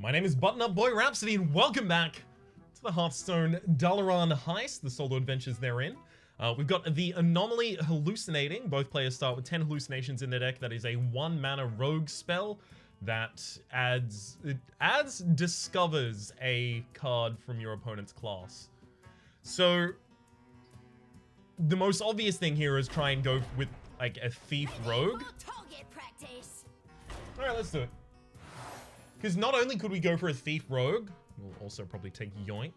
My name is Button-Up Boy Rhapsody, and welcome back to the Hearthstone Dalaran Heist, the solo adventures therein. We've got the Anomaly Hallucinating. Both players start with 10 hallucinations in their deck. That is a 1-mana rogue spell that discovers a card from your opponent's class. So, the most obvious thing here is try and go with, like, a Thief Rogue. Alright, let's do it. Because not only could we go for a Thief Rogue, we'll also probably take Yoink.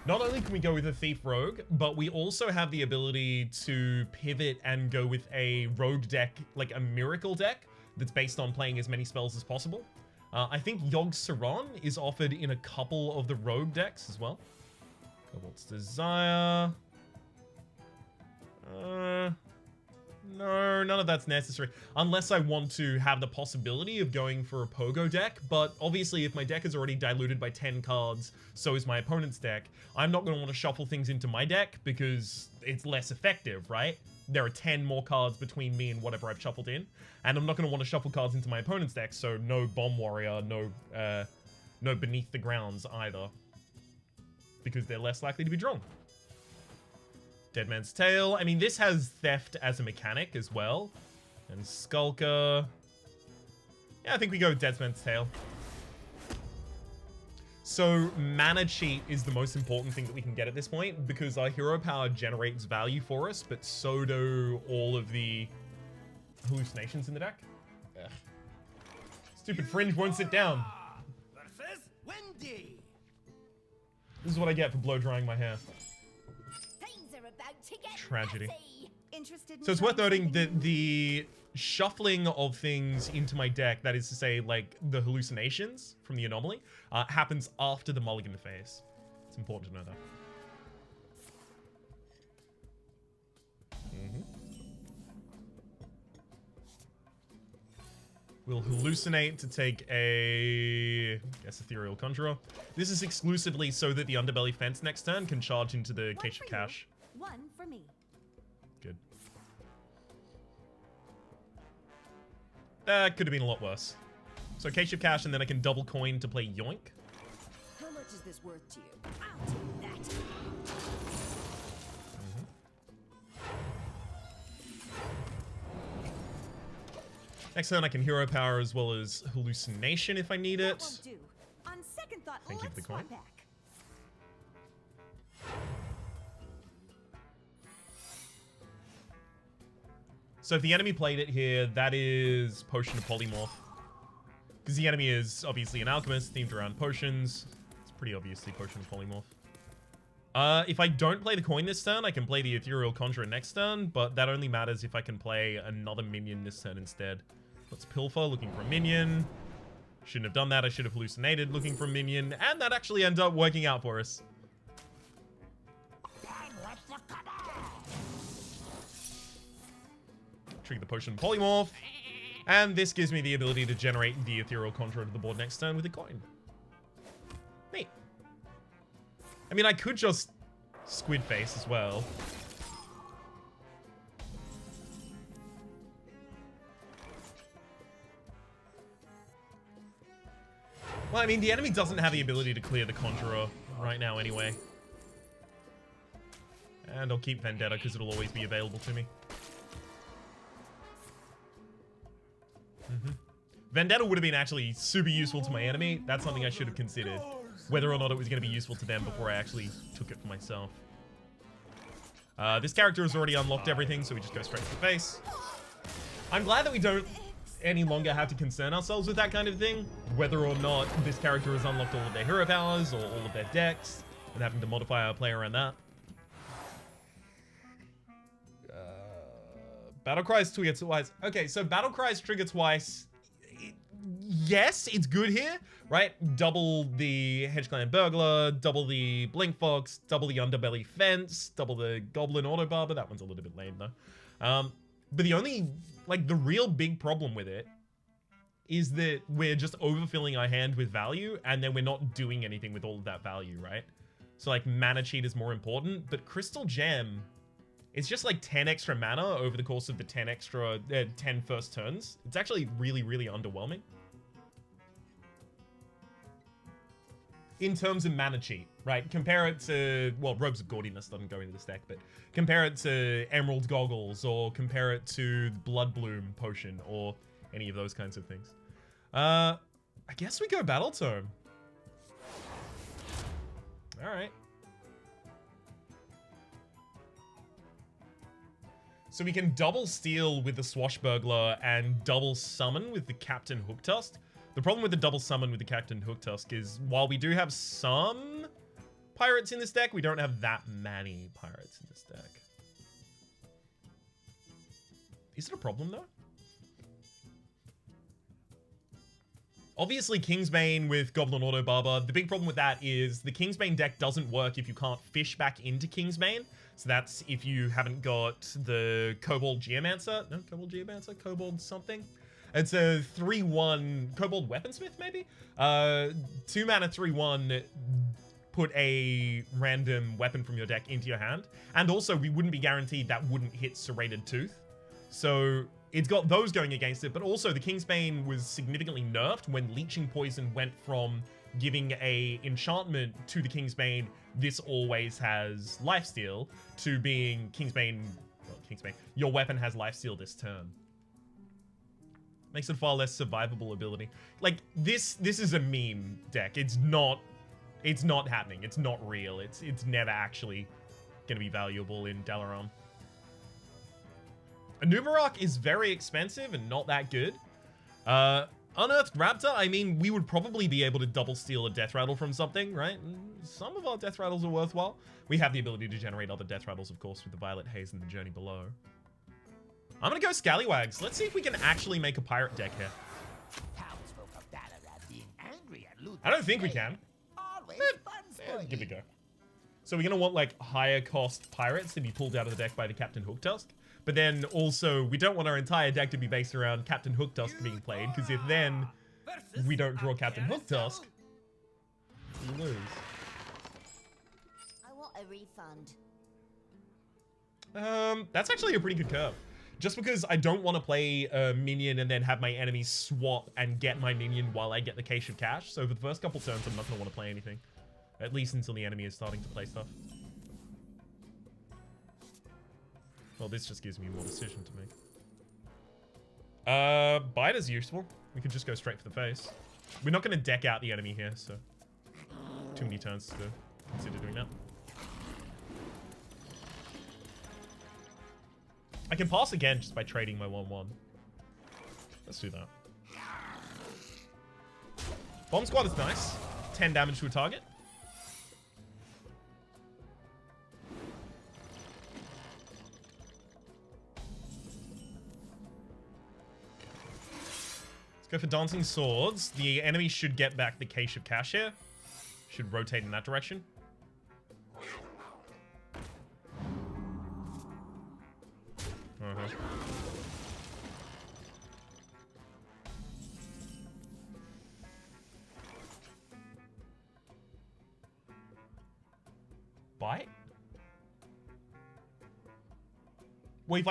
Not only can we go with a Thief Rogue, but we also have the ability to pivot and go with a rogue deck, like a miracle deck, that's based on playing as many spells as possible. I think Yogg Saron is offered in a couple of the rogue decks as well. Cobalt's Desire. No, none of that's necessary. Unless I want to have the possibility of going for a Pogo deck. But obviously, if my deck is already diluted by 10 cards, so is my opponent's deck, I'm not going to want to shuffle things into my deck because it's less effective, right? There are 10 more cards between me and whatever I've shuffled in. And I'm not going to want to shuffle cards into my opponent's deck, so no Bomb Warrior, no Beneath the Grounds either. Because they're less likely to be drawn. Dead Man's Tale. I mean, this has Theft as a mechanic as well. And Skulker. Yeah, I think we go with Dead Man's Tale. So, Mana Cheat is the most important thing that we can get at this point, because our hero power generates value for us, but so do all of the hallucinations in the deck. Ugh. Stupid Fringe won't sit down. This is what I get for blow drying my hair. Tragedy. So it's worth noting that the shuffling of things into my deck, that is to say, like, the hallucinations from the Anomaly, happens after the mulligan phase. It's important to know that. We'll hallucinate to take a, I guess, Ethereal Conjurer. This is exclusively so that the Underbelly Fence next turn can charge into the Cache of Cash. One for me. Good. That could have been a lot worse. So Cache of Cash, and then I can double coin to play Yoink. How much is this worth to you? I'll take that. Next turn I can Hero Power as well as Hallucination if I need it. That won't do. On second thought, Thank you for the coin. back. So if the enemy played it here, that is Potion of Polymorph. Because the enemy is obviously an alchemist themed around potions. It's pretty obviously Potion of Polymorph. If I don't play the coin this turn, I can play the Ethereal Conjurer next turn, but that only matters if I can play another minion this turn instead. Let's Pilfer, looking for a minion. Shouldn't have done that, I should have hallucinated looking for a minion, and that actually ended up working out for us. Trigger the Potion of Polymorph, and this gives me the ability to generate the Ethereal Conjurer to the board next turn with a coin. Neat. I mean, I could just Squid Face as well. Well, I mean, the enemy doesn't have the ability to clear the Conjurer right now anyway. And I'll keep Vendetta because it'll always be available to me. Vendetta would have been actually super useful to my enemy. That's something I should have considered. Whether or not it was going to be useful to them before I actually took it for myself. This character has already unlocked everything, so we just go straight to the face. I'm glad that we don't any longer have to concern ourselves with that kind of thing. Whether or not this character has unlocked all of their hero powers or all of their decks, and having to modify our play around that. Battle Cries trigger twice. Okay, so Battle Cries trigger twice. Yes, it's good here, right? Double the Hedge Clan Burglar, double the Blink Fox, double the Underbelly Fence, double the Goblin Auto Barber. That one's a little bit lame though. But the only, like, the real big problem with it is that we're just overfilling our hand with value, and then we're not doing anything with all of that value, right? So, like, Mana Cheat is more important, but Crystal Gem It's just like 10 extra mana over the course of the 10 first turns. It's actually really, really underwhelming. In terms of mana cheat, right? Compare it to, well, Robes of Gaudiness doesn't go into this deck, but compare it to Emerald Goggles, or compare it to Blood Bloom Potion, or any of those kinds of things. I guess we go Battle Tome. Alright. So we can double steal with the Swashbuckler and double summon with the Captain Hooktusk. The problem with the double summon with the Captain Hooktusk is, while we do have some pirates in this deck, we don't have that many pirates in this deck. Is it a problem, though? Obviously, Kingsbane with Goblin Auto Barber. The big problem with that is the Kingsbane deck doesn't work if you can't fish back into Kingsbane. So that's if you haven't got the Kobold Geomancer. No, Kobold Geomancer? Kobold something? It's a 3-1 Kobold Weaponsmith, maybe? 2 mana 3-1, put a random weapon from your deck into your hand. And also, we wouldn't be guaranteed that wouldn't hit Serrated Tooth. So it's got those going against it, but also the Kingsbane was significantly nerfed when Leeching Poison went from giving a enchantment to the Kingsbane, this always has lifesteal, to being Kingsbane, well, Kingsbane, your weapon has lifesteal this turn. Makes it far less survivable ability. Like, this is a meme deck. It's not happening. It's not real. It's never actually gonna be valuable in Dalaran. Anubarak is very expensive and not that good. Unearthed Raptor, I mean, we would probably be able to double steal a Death Rattle from something, right? Some of our Death Rattles are worthwhile. We have the ability to generate other Death Rattles, of course, with the Violet Haze and the Journey Below. I'm gonna go Scallywags. Let's see if we can actually make a pirate deck here. I don't think we can. Give it a go. So we're gonna want like higher cost pirates to be pulled out of the deck by the Captain Hooktusk. But then also, we don't want our entire deck to be based around Captain Hooktusk being played, because if then we don't draw Captain Hooktusk, we lose. I want a refund. That's actually a pretty good curve. Just because I don't want to play a minion and then have my enemy swap and get my minion while I get the Cache of Cash. So for the first couple turns, I'm not going to want to play anything. At least until the enemy is starting to play stuff. Well, this just gives me more decision to make. Bite is useful. We could just go straight for the face. We're not going to deck out the enemy here, so too many turns to consider doing that. I can pass again just by trading my 1-1. Let's do that. Bomb Squad is nice. 10 damage to a target. Go for Dancing Swords. The enemy should get back the Cache of Cash here. Should rotate in that direction. Bite? Well, if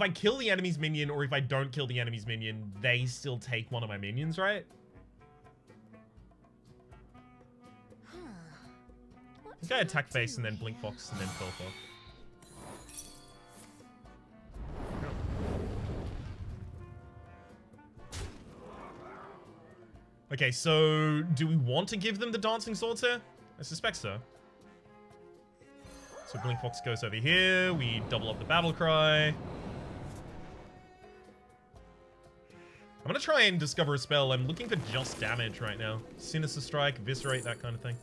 I kill the enemy's minion, or if I don't kill the enemy's minion, they still take one of my minions, right? I think I attack face and then Blink Fox and then Fell Fox. Okay, so do we want to give them the Dancing Swords here? I suspect so. So Blink Fox goes over here. We double up the Battle Cry. I'm going to try and discover a spell. I'm looking for just damage right now. Sinister Strike, Eviscerate, that kind of thing.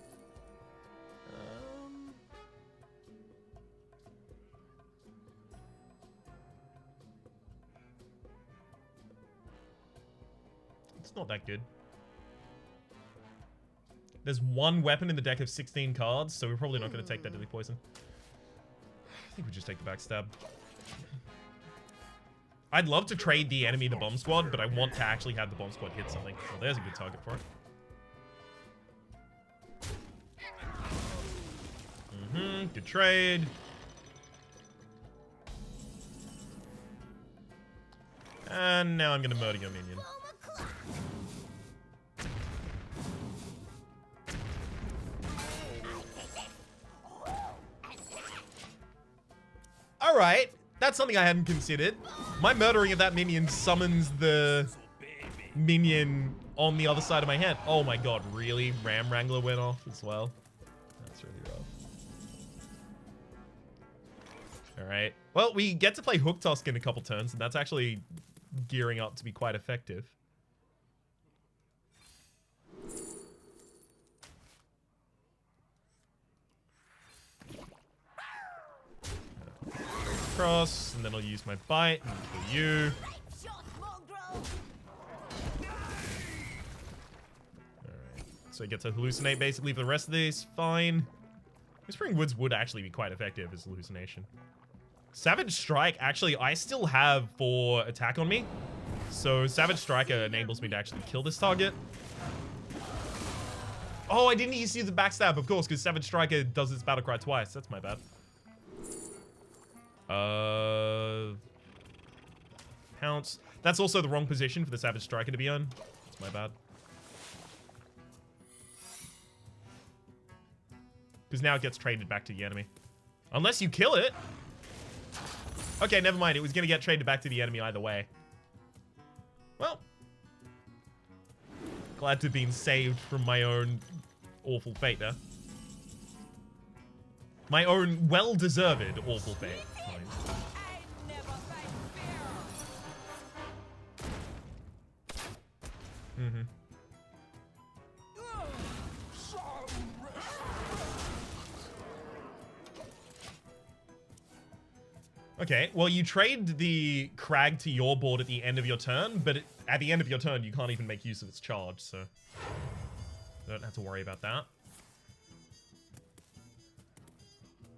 It's not that good. There's one weapon in the deck of 16 cards, so we're probably not going to take that Deadly Poison. I think we just take the backstab. I'd love to trade the enemy the Bomb Squad, but I want to actually have the Bomb Squad hit something. Well, there's a good target for it. Good trade. And now I'm gonna murder your minion. Alright, that's something I hadn't considered. My murdering of that minion summons the minion on the other side of my hand. Oh my god, really? Ram Wrangler went off as well? That's really rough. Alright. Well, we get to play Hook Tusk in a couple turns, and that's actually gearing up to be quite effective. Cross, and then I'll use my bite and kill you. Alright, so he gets a hallucinate basically for the rest of these. Fine. Whispering Woods would actually be quite effective as hallucination. Savage Strike, actually, I still have 4 attack on me. So Savage Striker enables me to actually kill this target. Oh, I didn't use the backstab, of course, because Savage Striker does its battle cry twice. That's my bad. Pounce. That's also the wrong position for the Savage Striker to be on. That's my bad. Because now it gets traded back to the enemy. Unless you kill it. Okay, never mind. It was going to get traded back to the enemy either way. Well. Glad to have been saved from my own awful fate there. My own well-deserved awful fate. Mm-hmm. Okay, well, you trade the Crag to your board at the end of your turn, but at the end of your turn, you can't even make use of its charge, so don't have to worry about that.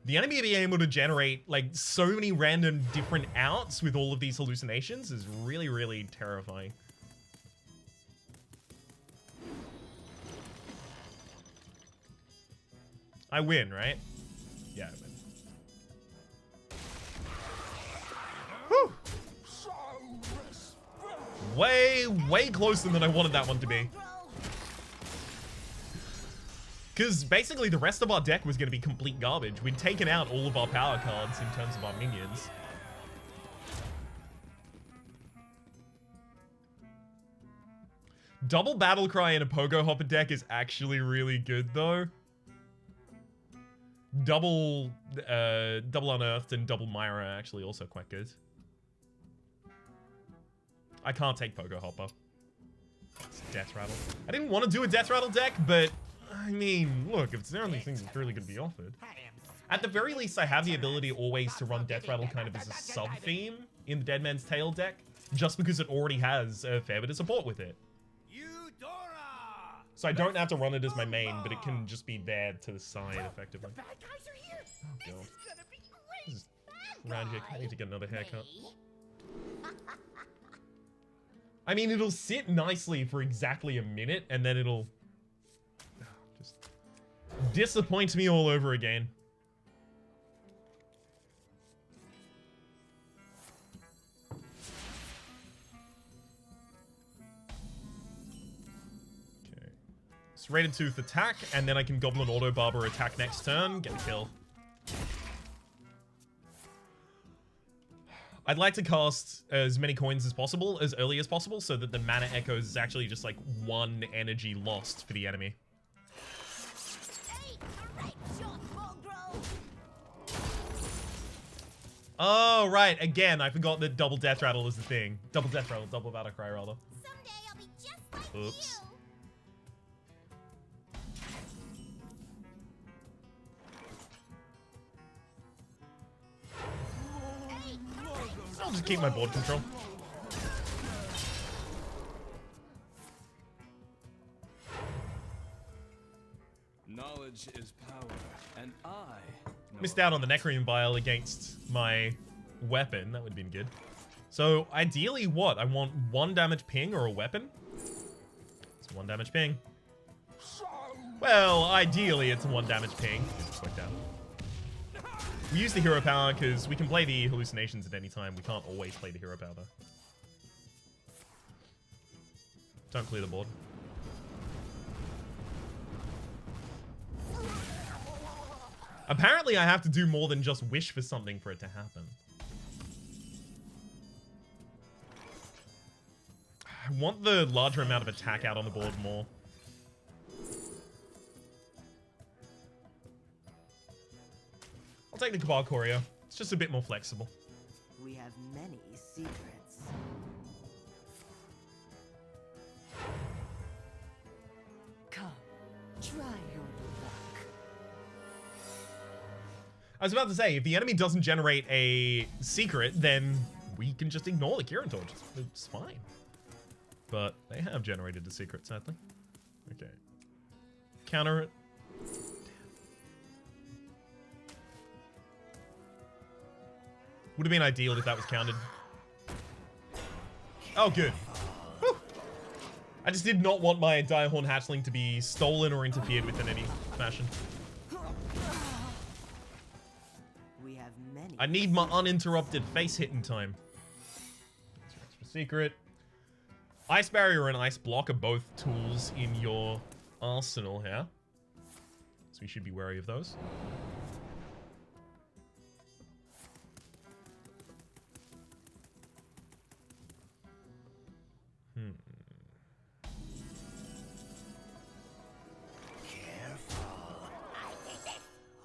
The enemy being able to generate, like, so many random different outs with all of these hallucinations is really, really terrifying. I win, right? Yeah, I win. Whew. Way closer than I wanted that one to be. Because basically the rest of our deck was going to be complete garbage. We'd taken out all of our power cards in terms of our minions. Double Battle Cry in a Pogo Hopper deck is actually really good, though. Double Unearthed and Double Myra are actually also quite good. I can't take Pogo Hopper. It's Death Rattle. I didn't want to do a Death Rattle deck, but I mean, look, if it's the only thing that's really going to be offered. At the very least, I have the ability always to run Death Rattle kind of as a sub-theme in the Dead Man's Tale deck, just because it already has a fair bit of support with it. So I don't have to run it as my main, but it can just be there to the side, effectively. Oh, God. This is tragic. I need to get another haircut. I mean, it'll sit nicely for exactly a minute, and then it'll just disappoint me all over again. Rated Tooth attack, and then I can Goblin Auto Barber attack next turn, get a kill. I'd like to cast as many coins as possible, as early as possible, so that the Mana Echoes is actually just like 1 energy lost for the enemy. Oh, right, again, I forgot that Double Death Rattle is the thing. Double Death Rattle, Double Battle Cry, rather. Someday I'll be just like Oops. you. I'll just keep my board control. Knowledge is power, and I missed out on the Necroom Vial against my weapon. That would have been good. So ideally, what? I want 1 damage ping or a weapon? It's 1 damage ping. Well, ideally, it's a 1 damage ping. It's worked out. We use the hero power because we can play the hallucinations at any time. We can't always play the hero power though. Don't clear the board. Apparently I have to do more than just wish for something for it to happen. I want the larger amount of attack out on the board more. I'll take the Cabal Courier. It's just a bit more flexible. We have many secrets. Come, try your luck. I was about to say, if the enemy doesn't generate a secret, then we can just ignore the Kieran Torch. It's fine. But they have generated a secret, sadly. Okay. Counter it. Would have been ideal if that was counted. Oh, good. Whew. I just did not want my Direhorn Hatchling to be stolen or interfered with in any fashion. We have many. I need my uninterrupted face hitting time. Extra secret. Ice Barrier and Ice Block are both tools in your arsenal here. So we should be wary of those.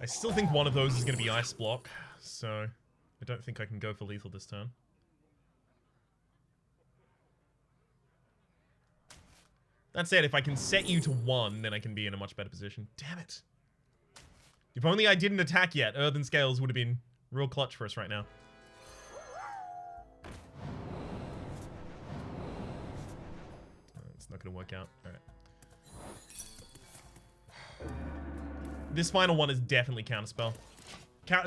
I still think one of those is going to be Ice Block, so I don't think I can go for lethal this turn. That said, if I can set you to 1, then I can be in a much better position. Damn it. If only I didn't attack yet, Earthen Scales would have been real clutch for us right now. It's not going to work out. All right. This final one is definitely counterspell.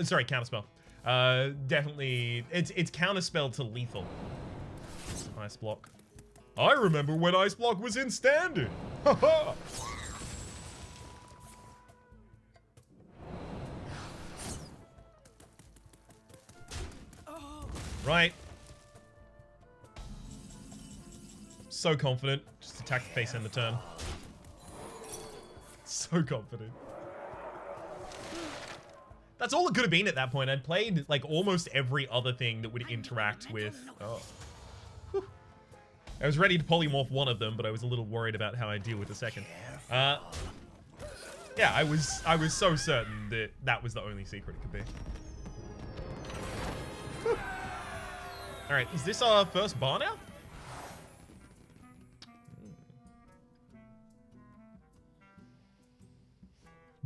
Sorry, counterspell. Definitely, it's counterspell to lethal. Ice Block. I remember when Ice Block was in standard. Haha. Right. So confident. Just attack the face end the turn. So confident. That's all it could have been at that point. I'd played like almost every other thing that would interact with. Oh. Whew. I was ready to polymorph one of them, but I was a little worried about how I deal with the second. Yeah, I was so certain that that was the only secret it could be. Whew. All right, is this our first bar now?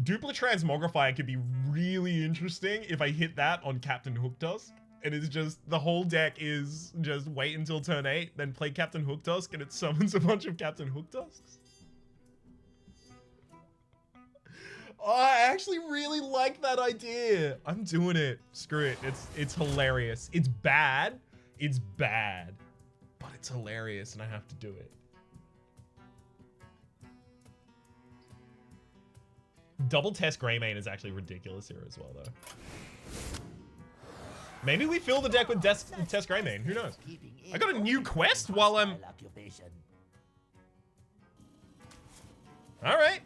Dupla Transmogrifier could be really interesting if I hit that on Captain Hooktusk. And it's just, the whole deck is just wait until turn 8, then play Captain Hooktusk, and it summons a bunch of Captain Hooktusks. Oh, I actually really like that idea. I'm doing it. Screw it. It's hilarious. It's bad. It's bad. But it's hilarious, and I have to do it. Double Test Greymane is actually ridiculous here as well, though. Maybe we fill the deck with Test Greymane. Who knows? I got a new quest while I'm... Alright.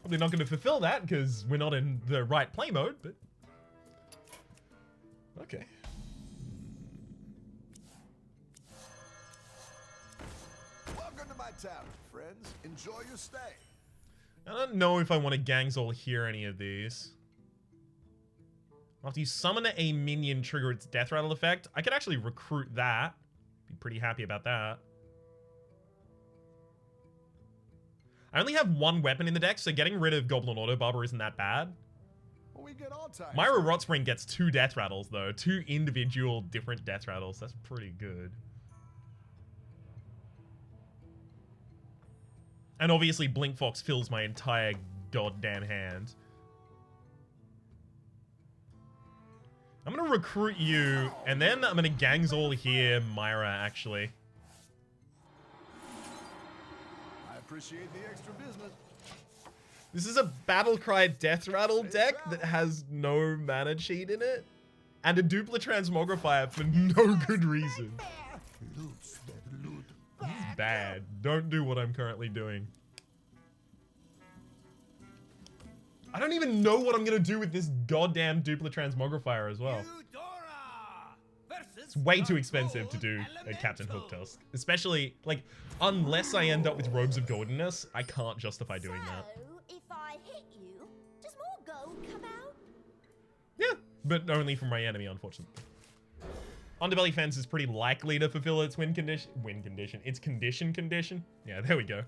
Probably not going to fulfill that because we're not in the right play mode, but... Okay. Welcome to my town, friends. Enjoy your stay. I don't know if I want to Gangzol here any of these. After you summon a minion, trigger its Death Rattle effect. I could actually recruit that. Be pretty happy about that. I only have one weapon in the deck, so getting rid of Goblin Auto Barber isn't that bad. Well, we get all types. Myra Rotspring gets 2 Death Rattles, though. 2 individual different Death Rattles. That's pretty good. And obviously, Blink Fox fills my entire goddamn hand. I'm gonna recruit you, and then I'm gonna Gangzol here, Myra, actually. I appreciate the extra business. This is a Battlecry Death Rattle deck that has no mana cheat in it, and a Dupla Transmogrifier for no good reason. bad. Don't do what I'm currently doing. I don't even know what I'm gonna do with this goddamn duplicate transmogrifier as well. It's way too expensive to do a Captain Hook task. Especially, like, unless I end up with Robes of Goldenness, I can't justify doing that. So, if I hit you, does more gold come out? Yeah, but only from my enemy, unfortunately. Underbelly Fence is pretty likely to fulfill its win condition. Its condition. Yeah, there we go.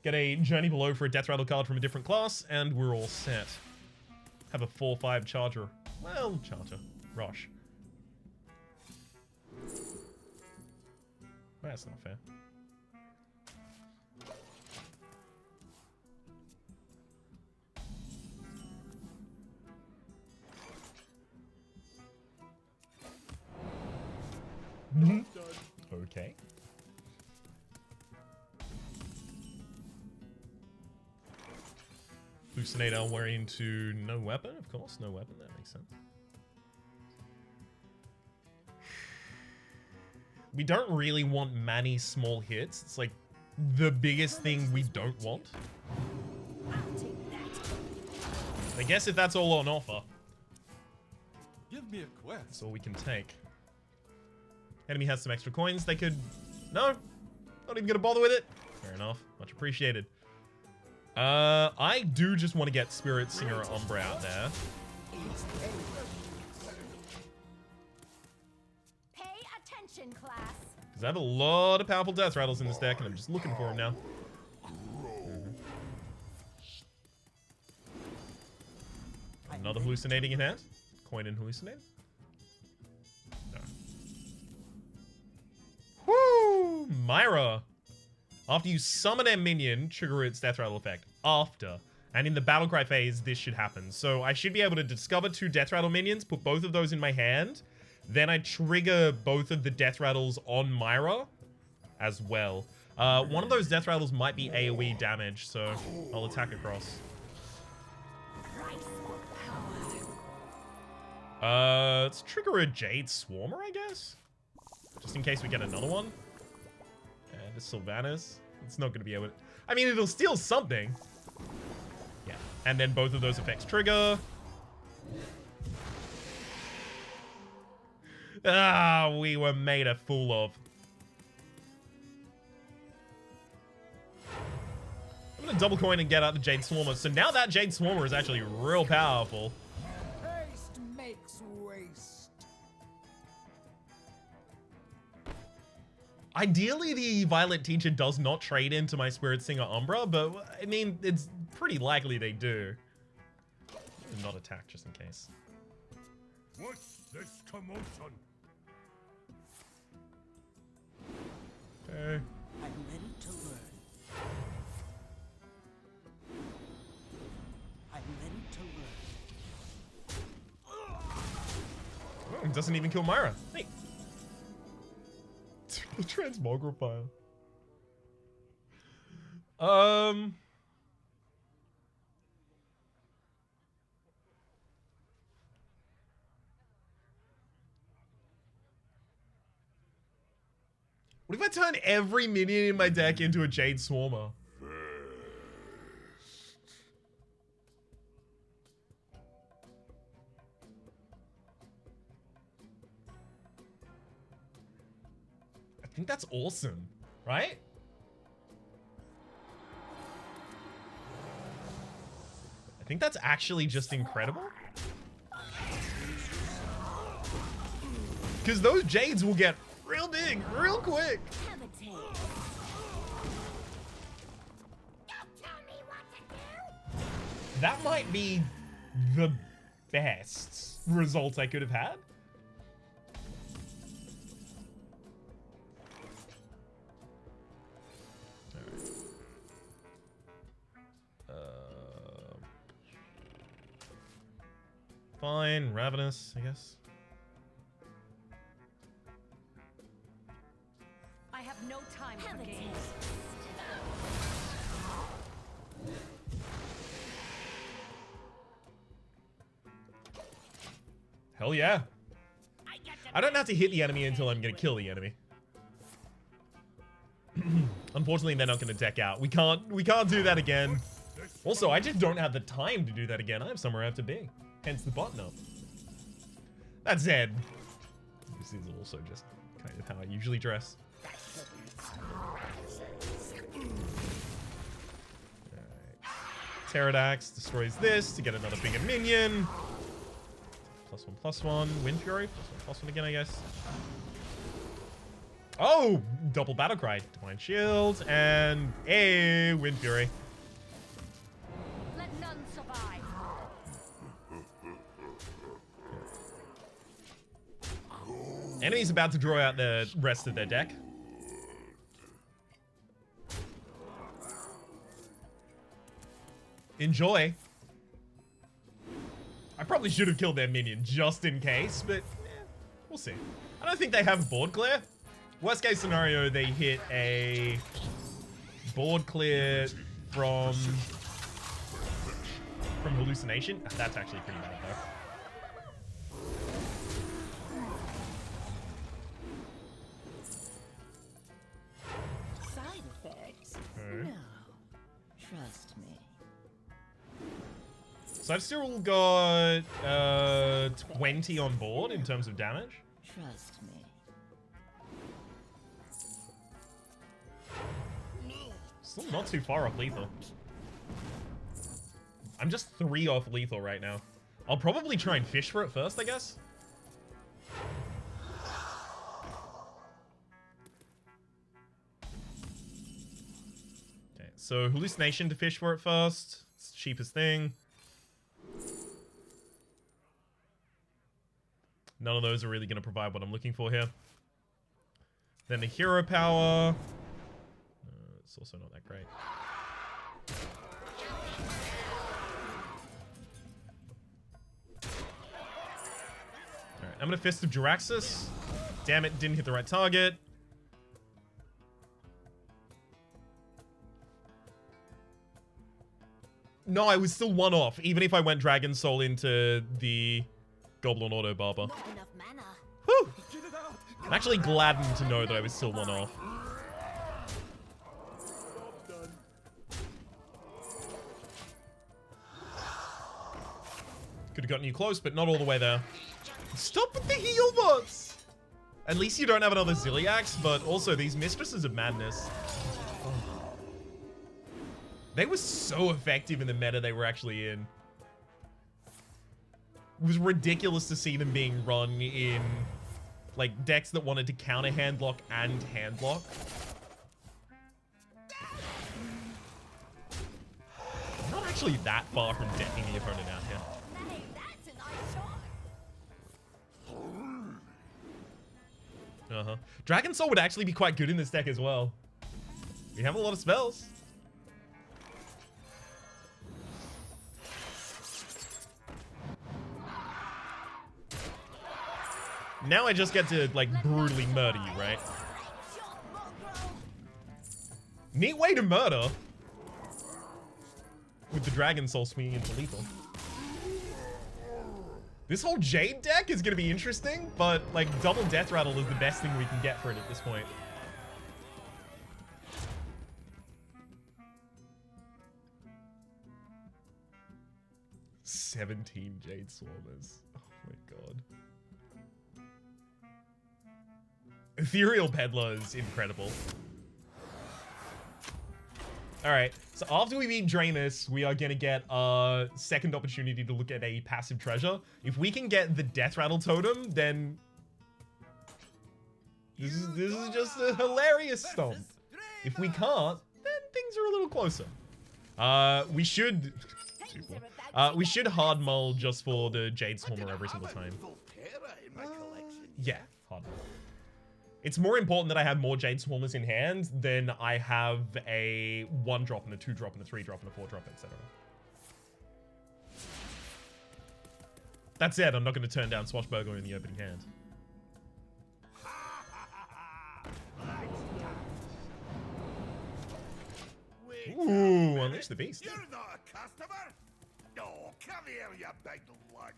Get a Journey Below for a Death Rattle card from a different class, and we're all set. Have a 4/5 Charger. Well, Charger. Rush. That's not fair. Okay. Hallucinate our way into no weapon, of course. No weapon, that makes sense. We don't really want many small hits. It's like the biggest thing we don't want. I'll take that. I guess if that's all on offer, Give me a quest. that's all we can take. Enemy has some extra coins. They could... No, not even gonna bother with it. Fair enough. Much appreciated. I do just want to get Spirit Singer Umbra out there. Pay attention, class. Because I have a lot of powerful Death Rattles in this deck, and I'm just looking for them now. Another hallucinating in hand. Coin and hallucinate. No. Woo! Myra. After you summon a minion, trigger its Death Rattle effect. After. And in the Battlecry phase, this should happen. So I should be able to discover 2 Death Rattle minions, put both of those in my hand. Then I trigger both of the Death Rattles on Myra as well. One of those Death Rattles might be AoE damage, so I'll attack across. Let's trigger a Jade Swarmer, I guess? Just in case we get another one. The Sylvanas. It's not going to be able to... I mean, it'll steal something. Yeah. And then both of those effects trigger. Ah, we were made a fool of. I'm going to double coin and get out the Jade Swarmer. So now that Jade Swarmer is actually real powerful. Haste makes waste. Ideally, the Violet Teacher does not trade into my Spirit Singer Umbra, but I mean, it's pretty likely they do. Not attack, just in case. What's this commotion? Okay. I'm ready to learn. I'm ready to learn. Oh, it doesn't even kill Myra. Hey. Transmogrifier. What if I turn every minion in my deck into a Jade Swarmer? I think that's awesome, right? I think that's actually just incredible. Because those Jades will get real big, real quick. Have a taste. Don't tell me what to do. That might be the best result I could have had. Fine, Ravenous, I guess. I have no time for games. Hell yeah. I don't have to hit the enemy until I'm gonna kill the enemy. Unfortunately, they're not going to deck out. We can't do that again. Also, I just don't have the time to do that again. I have somewhere I have to be. Hence the button up. That's Zed. This is also just kind of how I usually dress. Pterodax destroys this to get another bigger minion. +1/+1. Wind Fury. +1/+1 again, I guess. Oh! Double Battle Cry. Divine Shield. And a Wind Fury. Let none survive. Enemy's about to draw out the rest of their deck. Enjoy. I probably should have killed their minion just in case, but we'll see. I don't think they have board clear. Worst case scenario, they hit a board clear from hallucination. That's actually pretty bad though. Side effects? Okay. No. Trust me. So I've still got 20 on board in terms of damage. Trust me. Still not too far off lethal. I'm just 3 off lethal right now. I'll probably try and fish for it first, I guess. Okay, so hallucination to fish for it first. It's the cheapest thing. None of those are really going to provide what I'm looking for here. Then the hero power. It's also not that great. Alright, I'm going to Fist of Jaraxxus. Damn it, didn't hit the right target. No, I was still 1 off, even if I went Dragon Soul into the Goblin Auto Barber. Not enough mana. Whew! I'm actually gladdened to know that I was still 1 off. Could have gotten you close, but not all the way there. Stop with the heal bots! At least you don't have another Zilliax, but also these Mistresses of Madness. Oh. They were so effective in the meta they were actually in. It was ridiculous to see them being run in like decks that wanted to counter handlock and handlock. I'm not actually that far from decking the opponent out here. Hey, that's a nice shot. Dragon Soul would actually be quite good in this deck as well. We have a lot of spells. Now I just get to, like, brutally murder you, right? Neat way to murder. With the Dragon Soul swinging into lethal. This whole Jade deck is going to be interesting, but, like, double Death Rattle is the best thing we can get for it at this point. "17 Jade Swarmers. Oh my god. Ethereal Peddler is incredible. Alright, so after we beat Draenus, we are going to get a second opportunity to look at a passive treasure. If we can get the Death Rattle Totem, then this is just a hilarious stomp. If we can't, then things are a little closer. We should hard mull just for the Jade Swarmer every single time. Yeah, hard mull. It's more important that I have more Jade Swarmers in hand than I have a 1-drop and a 2-drop and a 3-drop and a 4-drop, etc. That said, I'm not going to turn down Swashbuckler in the opening hand. Ooh, Unleash the Beast. You're not a customer. No, come here, you big lug.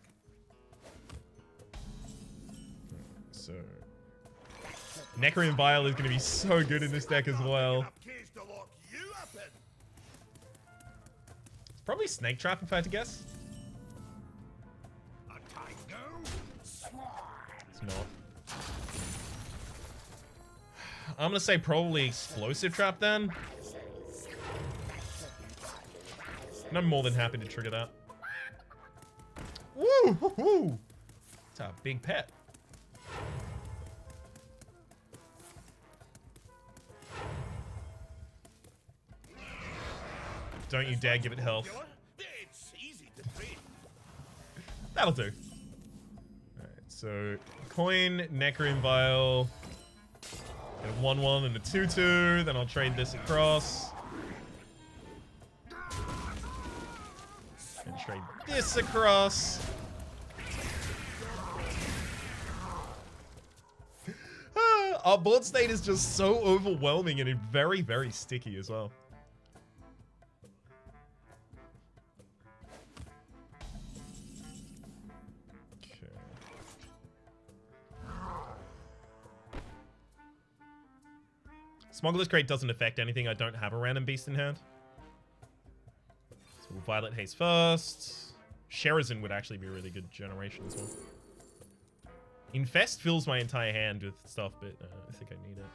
So... Necro and Vial is going to be so good in this deck as well. It's probably Snake Trap if I had to guess. It's not. I'm going to say probably Explosive Trap then. And I'm more than happy to trigger that. Woo! Woo! Woo! It's a big pet. Don't you dare give it health. That'll do. Alright, so coin, Necrim Vial, a 1-1 and a 2-2, then I'll trade this across. And trade this across. Our board state is just so overwhelming and very, very sticky as well. Okay. Smuggler's Crate doesn't affect anything. I don't have a random beast in hand. So we'll Violet Haste first. Sherazin would actually be a really good generation as well. Infest fills my entire hand with stuff, but I think I need it.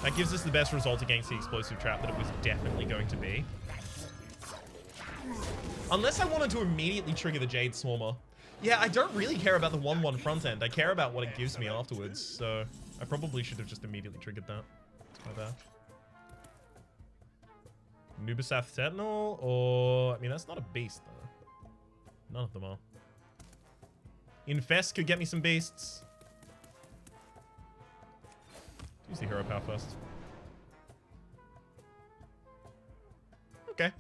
That gives us the best result against the Explosive Trap that it was definitely going to be. Unless I wanted to immediately trigger the Jade Swarmer. Yeah, I don't really care about the 1-1 front end. I care about what it gives me afterwards, so I probably should have just immediately triggered that. It's my bad. Nubisath Sentinel, or... I mean, that's not a beast, though. None of them are. Infest could get me some beasts. Use the hero power first. Okay.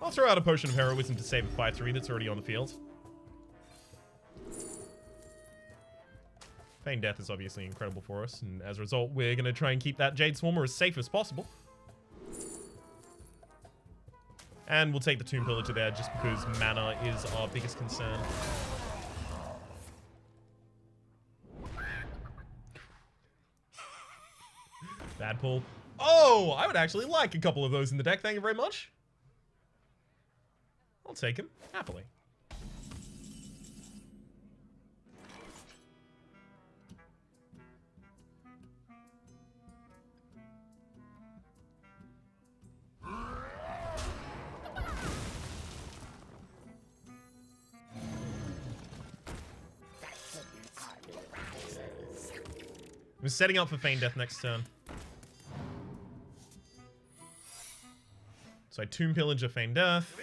I'll throw out a Potion of Heroism to save a 5-3 that's already on the field. Feign Death is obviously incredible for us, and as a result, we're going to try and keep that Jade Swarmer as safe as possible. And we'll take the Tomb Pillager there just because mana is our biggest concern. Bad pull. Oh, I would actually like a couple of those in the deck. Thank you very much. I'll take him happily. I'm setting up for Feign Death next turn. So I Tomb Pillager, Feign Death.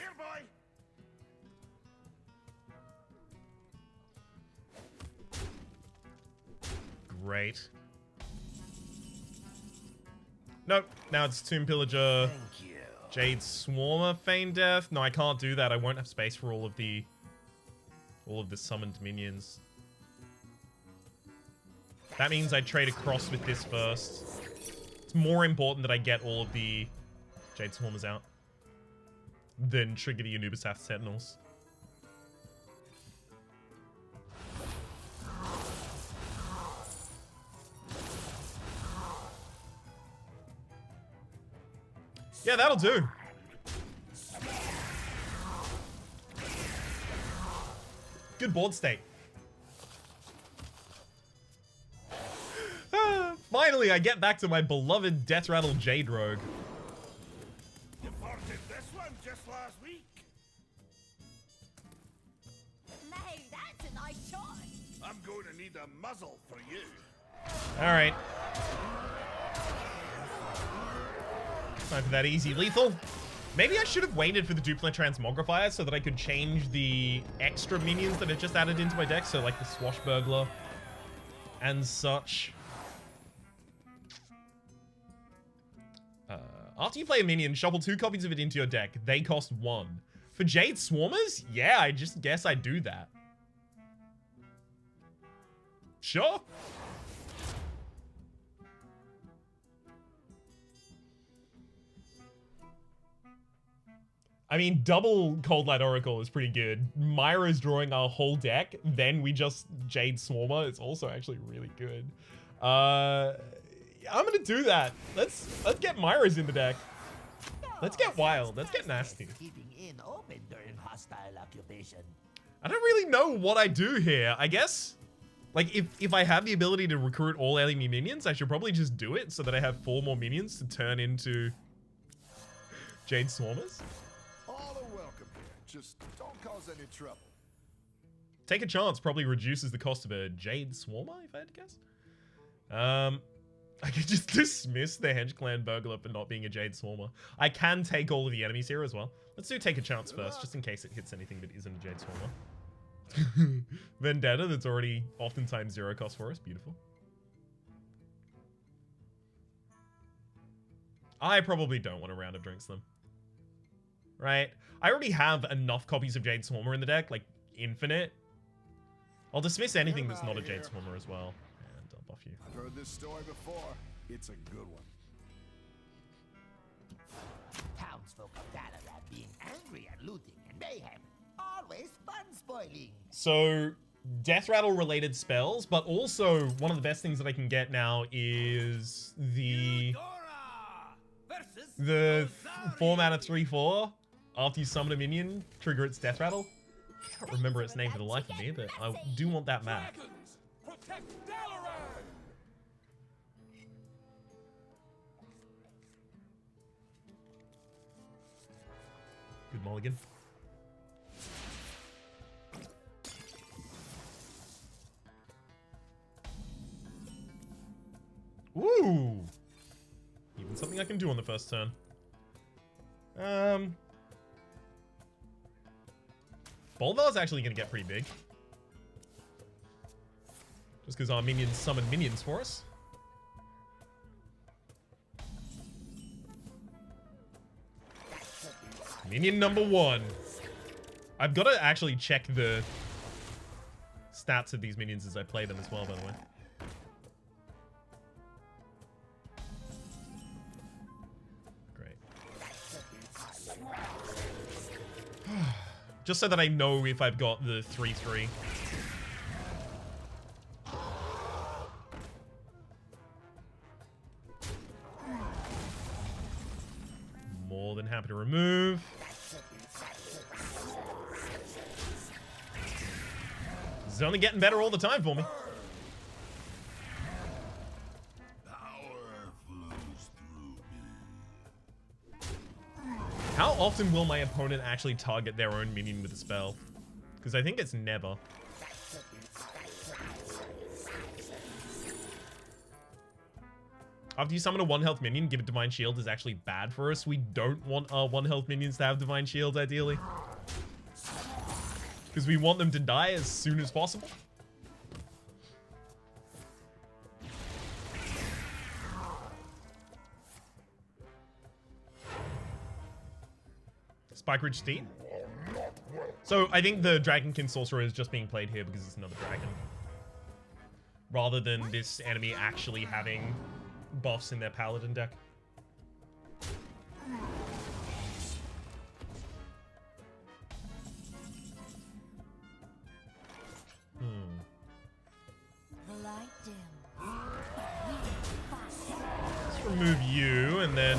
Great. Nope. Now it's Tomb Pillager, Jade Swarmer, Feign Death. No, I can't do that. I won't have space for all of the summoned minions. That means I trade across with this first. It's more important that I get all of the Jade Swarmers out than trigger the Anubisath Sentinels. Yeah, that'll do. Good board state. Finally, I get back to my beloved Death Rattle Jade Rogue. You parted this one just last week. Hey, that's a nice shot. I'm going to need a muzzle for you. All right. Time for that easy lethal. Maybe I should have waited for the Dupla Transmogrifier so that I could change the extra minions that I just added into my deck. So like the Swashbuckler and such. After you play a minion, shuffle 2 copies of it into your deck. They cost 1. For Jade Swarmers? Yeah, I just guess I do that. Sure. I mean, double Cold Light Oracle is pretty good. Myra's drawing our whole deck, then we just Jade Swarmer. It's also actually really good. I'm gonna do that. Let's get Myra's in the deck. Let's get wild. Let's get nasty. Keeping in open during hostile occupation. I don't really know what I do here. I guess, like, if I have the ability to recruit all enemy minions, I should probably just do it so that I have 4 more minions to turn into Jade Swarmers. All are welcome here. Just don't cause any trouble. Take a chance probably reduces the cost of a Jade Swarmer, if I had to guess. I could just dismiss the Henge Clan Burglar for not being a Jade Swarmer. I can take all of the enemies here as well. Let's do take a chance first, just in case it hits anything that isn't a Jade Swarmer. Vendetta, that's already oftentimes 0 cost for us. Beautiful. I probably don't want a round of drinks them. Right? I already have enough copies of Jade Swarmer in the deck, like infinite. I'll dismiss anything that's not a Jade Swarmer as well. And I'll buff you. I've heard this story before. It's a good one. Townsfolk of Dalaran being angry at looting and mayhem. Always fun spoiling. So, Death Rattle related spells, but also one of the best things that I can get now is the 4 mana 3/4. After you summon a minion, trigger its Death Rattle. I can't remember its name for the life of me, but I do want that map. Protect Dalaran! Good mulligan. Ooh! Even something I can do on the first turn. Bolvar's actually going to get pretty big. Just because our minions summon minions for us. Minion number 1. I've got to actually check the stats of these minions as I play them as well, by the way. Great. Just so that I know if I've got the 3/3. More than happy to remove. This is only getting better all the time for me. How often will my opponent actually target their own minion with a spell? Because I think it's never. After you summon a 1 health minion, give it Divine Shield is actually bad for us. We don't want our 1 health minions to have Divine Shield, ideally. Because we want them to die as soon as possible. Spike Ridge Steed. So I think the Dragonkin Sorcerer is just being played here because it's another dragon. Rather than this enemy actually having buffs in their Paladin deck. The light dim. Let's remove you and then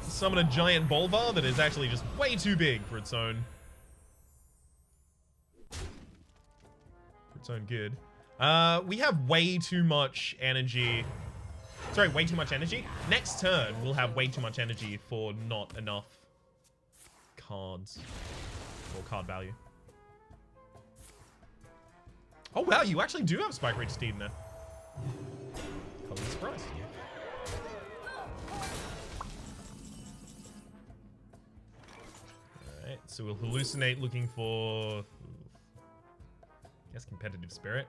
summon a giant Bolvar that is actually just way too big for its own good. We have way too much energy. Sorry, way too much energy. Next turn, we'll have way too much energy for not enough cards or card value. Oh wow, you actually do have Spike Ridge Steed in there. Totally surprised. Alright, so we'll hallucinate looking for, I guess, Competitive Spirit.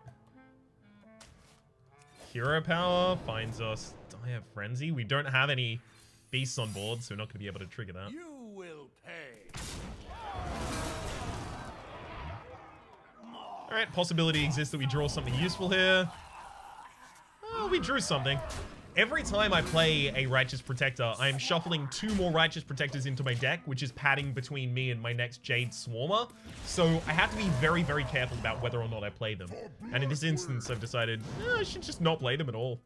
Hero Power finds us Dire Frenzy. We don't have any beasts on board, so we're not going to be able to trigger that. You will pay. Alright, possibility exists that we draw something useful here. Oh, we drew something. Every time I play a Righteous Protector, I am shuffling 2 more Righteous Protectors into my deck, which is padding between me and my next Jade Swarmer. So I have to be very, very careful about whether or not I play them. And in this instance, I've decided I should just not play them at all.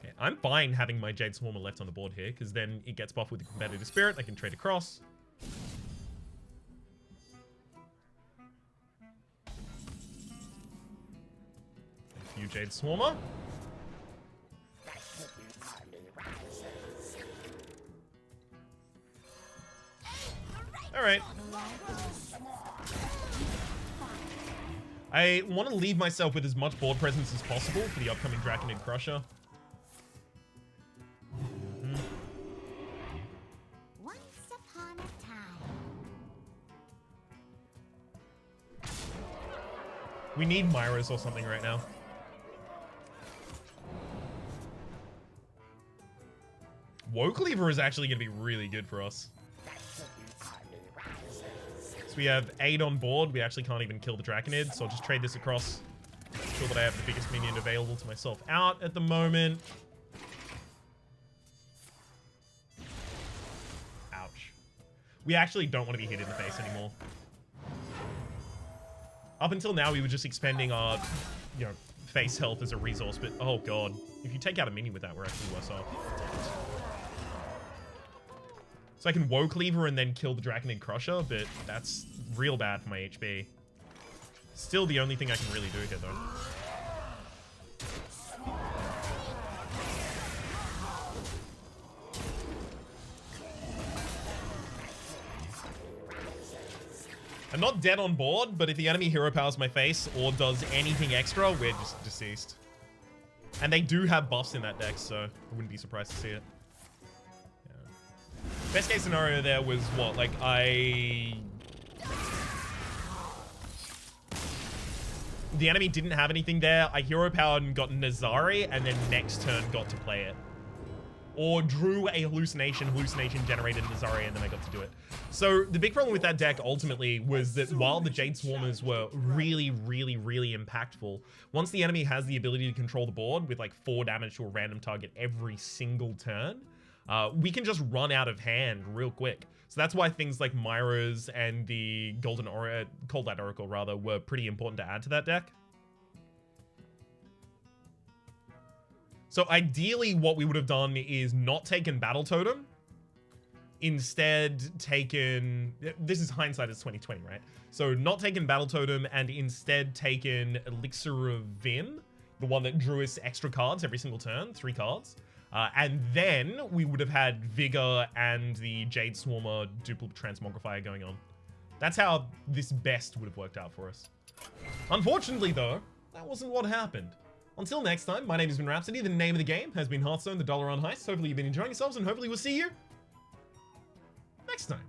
Okay, I'm fine having my Jade Swarmer left on the board here, because then it gets buffed with the Competitive Spirit. I can trade across. Thank you, Jade Swarmer. All right. I want to leave myself with as much board presence as possible for the upcoming Draconid Crusher. Once upon a time. We need Myras or something right now. Woecleaver is actually going to be really good for us. We have 8 on board. We actually can't even kill the Draconid, so I'll just trade this across. Make sure that I have the biggest minion available to myself out at the moment. Ouch. We actually don't want to be hit in the face anymore. Up until now, we were just expending our, face health as a resource, but oh god. If you take out a minion with that, we're actually worse off. So I can Woecleaver and then kill the Draconid Crusher, but that's real bad for my HP. Still the only thing I can really do here, though. I'm not dead on board, but if the enemy hero powers my face or does anything extra, we're just deceased. And they do have buffs in that deck, so I wouldn't be surprised to see it. Best case scenario there was what? Like, the enemy didn't have anything there. I hero powered and got Nazari, and then next turn got to play it. Or drew a hallucination generated Nazari, and then I got to do it. So the big problem with that deck ultimately was that while the Jade Swarmers were really, really, really impactful, once the enemy has the ability to control the board with like 4 damage to a random target every single turn, we can just run out of hand real quick. So that's why things like Myra's and the Cold Light Oracle rather were pretty important to add to that deck. So ideally what we would have done is not taken Battle Totem, instead taken, this is hindsight, it's 2020, right? So not taken Battle Totem and instead taken Elixir of Vim, the one that drew us extra cards every single turn, 3 cards. And then we would have had Vigor and the Jade Swarmer Duplicate Transmogrifier going on. That's how this best would have worked out for us. Unfortunately, though, that wasn't what happened. Until next time, my name has been Rhapsody. The name of the game has been Hearthstone, the Dalaran Heist. Hopefully you've been enjoying yourselves, and hopefully we'll see you next time.